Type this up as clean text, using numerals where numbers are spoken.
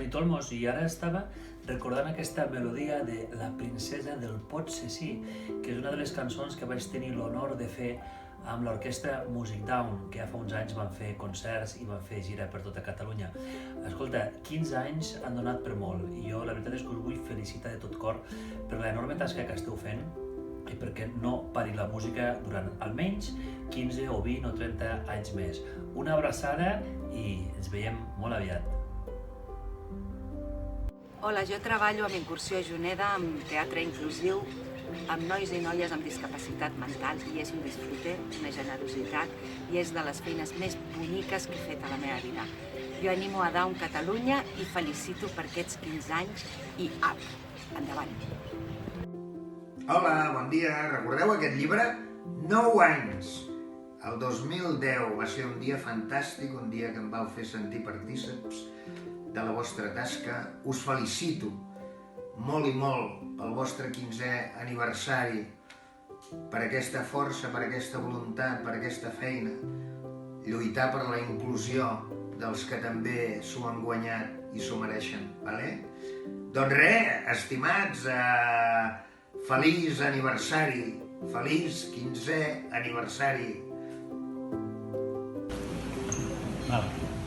Toni Tolmos, i ara estava recordant aquesta melodia de La princesa del Potser sí, que és una de les cançons que vaig tenir l'honor de fer amb l'orquestra Music Down, que ja fa uns anys van fer concerts i van fer gira per tota Catalunya. Escolta, 15 anys han donat per molt, i jo la veritat és que us vull felicitar de tot cor per l'enorme tasca que esteu fent i perquè no pari la música durant almenys 15 o 20 o 30 anys més. Una abraçada i ens veiem molt aviat. Hola, jo treballo amb Incursió Juneda, amb teatre inclusiu, amb nois i noies amb discapacitat mental, i és un disfrute, una generositat, i és de les feines més boniques que he fet a la meva vida. Jo animo a Down Catalunya i felicito per aquests 15 anys i up! Endavant! Hola, bon dia. Recordeu aquest llibre? 9 anys! El 2010 va ser un dia fantàstic, un dia que em vau fer sentir partícips de la vostra tasca. Us felicito molt i molt pel vostre 15è aniversari, per aquesta força, per aquesta voluntat, per aquesta feina, lluitar per la inclusió dels que també s'ho han guanyat i s'ho mereixen, vale? Doncs res, estimats, feliç aniversari, feliç 15è aniversari. Val.